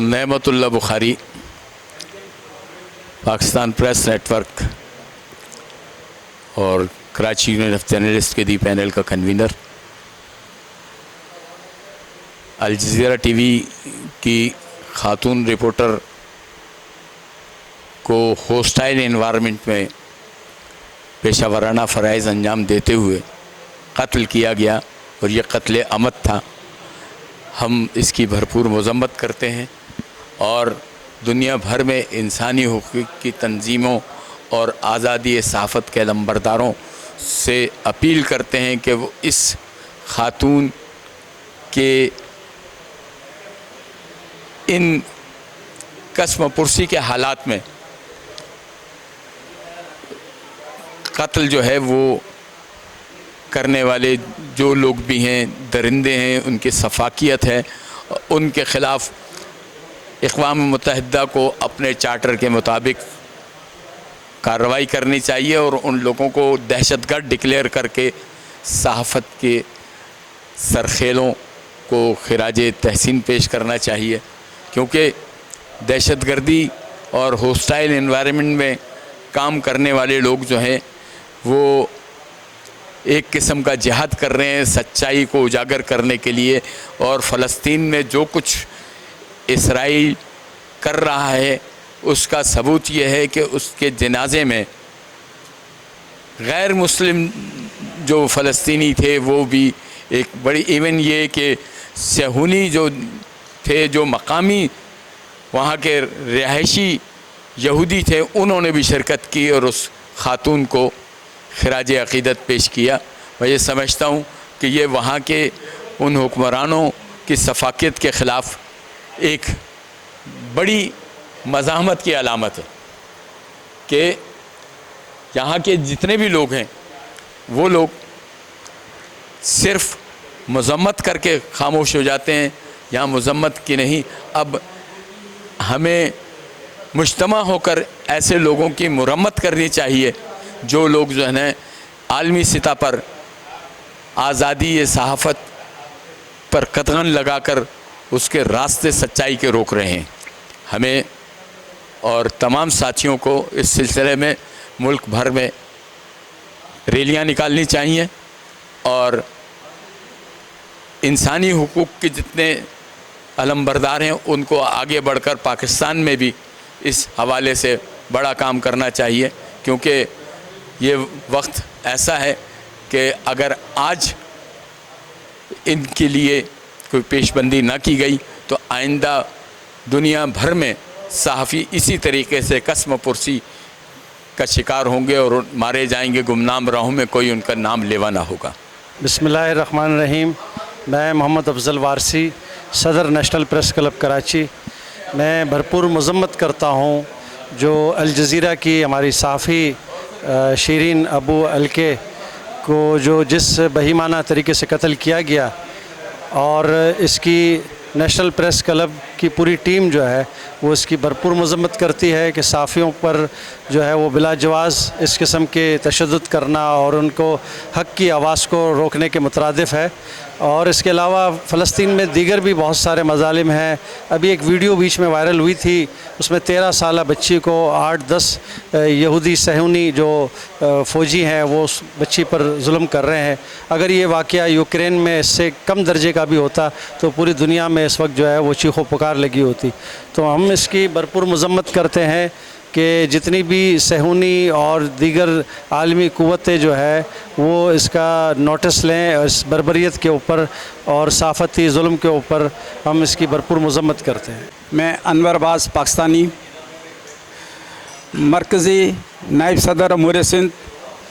نعمت اللہ بخاری Pakistan press net work اور Karachi union of journalist کے دی پینل کا کنوینر، الجزیرہ ٹی وی کی خاتون رپورٹر کو ہوسٹائل انوائرمنٹ میں پیشہ ورانہ فرائض انجام دیتے ہوئے قتل کیا گیا اور یہ قتل عمد تھا۔ ہم اس کی بھرپور مذمت کرتے ہیں اور دنیا بھر میں انسانی حقوق کی تنظیموں اور آزادی صحافت کے علمبرداروں سے اپیل کرتے ہیں کہ وہ اس خاتون کے ان قسم پرسی کے حالات میں قتل جو ہے وہ کرنے والے جو لوگ بھی ہیں، درندے ہیں، ان کی سفاکیت ہے، ان کے خلاف اقوام متحدہ کو اپنے چارٹر کے مطابق کارروائی کرنی چاہیے اور ان لوگوں کو دہشت گرد ڈکلیئر کر کے صحافت کے سرخیلوں کو خراج تحسین پیش کرنا چاہیے، کیونکہ دہشت گردی اور ہوسٹائل انوائرمنٹ میں کام کرنے والے لوگ جو ہیں وہ ایک قسم کا جہاد کر رہے ہیں سچائی کو اجاگر کرنے کے لیے، اور فلسطین میں جو کچھ اسرائیل کر رہا ہے اس کا ثبوت یہ ہے کہ اس کے جنازے میں غیر مسلم جو فلسطینی تھے وہ بھی ایک بڑی، ایون یہ کہ صہیونی جو تھے، جو مقامی وہاں کے رہائشی یہودی تھے، انہوں نے بھی شرکت کی اور اس خاتون کو خراج عقیدت پیش کیا۔ میں یہ سمجھتا ہوں کہ یہ وہاں کے ان حکمرانوں کی سفاکیت کے خلاف ایک بڑی مزاحمت کی علامت ہے کہ یہاں کے جتنے بھی لوگ ہیں وہ لوگ صرف مذمت کر کے خاموش ہو جاتے ہیں، یہاں مذمت کی نہیں، اب ہمیں مجتمع ہو کر ایسے لوگوں کی مرمت کرنی چاہیے جو لوگ جو ہے عالمی سطح پر آزادی صحافت پر قدغن لگا کر اس کے راستے سچائی کے روک رہے ہیں۔ ہمیں اور تمام ساتھیوں کو اس سلسلے میں ملک بھر میں ریلیاں نکالنی چاہیے اور انسانی حقوق کے جتنے علمبردار ہیں ان کو آگے بڑھ کر پاکستان میں بھی اس حوالے سے بڑا کام کرنا چاہیے، کیونکہ یہ وقت ایسا ہے کہ اگر آج ان کے لیے کوئی پیش بندی نہ کی گئی تو آئندہ دنیا بھر میں صحافی اسی طریقے سے قسم پرسی کا شکار ہوں گے اور مارے جائیں گے، گمنام راہوں میں کوئی ان کا نام لیوا نہ ہوگا۔ بسم اللہ الرحمن الرحیم۔ میں محمد افضل وارثی، صدر نیشنل پریس کلب کراچی۔ میں بھرپور مذمت کرتا ہوں جو الجزیرہ کی ہماری صحافی شیرین ابو الکے کو جو جس بہیمانہ طریقے سے قتل کیا گیا، اور اس کی نیشنل پریس کلب کی پوری ٹیم جو ہے وہ اس کی بھرپور مذمت کرتی ہے کہ صحافیوں پر جو ہے وہ بلا جواز اس قسم کے تشدد کرنا اور ان کو حق کی آواز کو روکنے کے مترادف ہے۔ اور اس کے علاوہ فلسطین میں دیگر بھی بہت سارے مظالم ہیں۔ ابھی ایک ویڈیو بیچ میں وائرل ہوئی تھی، اس میں 13 سالہ بچی کو 8-10 یہودی صہیونی جو فوجی ہیں وہ اس بچی پر ظلم کر رہے ہیں۔ اگر یہ واقعہ یوکرین میں اس سے کم درجے کا بھی ہوتا تو پوری دنیا میں اس وقت جو ہے وہ چیخ و پکار لگی ہوتی۔ تو ہم اس کی بھرپور مذمت کرتے ہیں کہ جتنی بھی صہیونی اور دیگر عالمی قوتیں جو ہے وہ اس کا نوٹس لیں، اس بربریت کے اوپر اور صحافتی ظلم کے اوپر ہم اس کی بھرپور مذمت کرتے ہیں۔ میں انور باز پاکستانی، مرکزی نائب صدر امور Sindh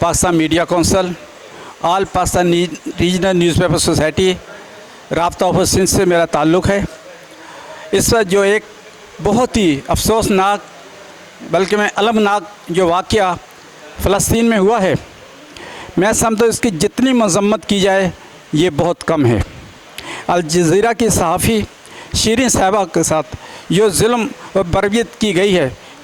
Pakistan media council, all Pakistan regional newspaper society رابطہ آفس سندھ سے میرا تعلق ہے۔ اس وقت جو ایک بہت ہی افسوسناک بلکہ میں المناک جو واقعہ فلسطین میں ہوا ہے، میں سمجھتا ہوں اس کی جتنی مذمت کی جائے یہ بہت کم ہے۔ الجزیرہ کی صحافی شیرین صاحبہ کے ساتھ جو ظلم و بربریت کی گئی ہے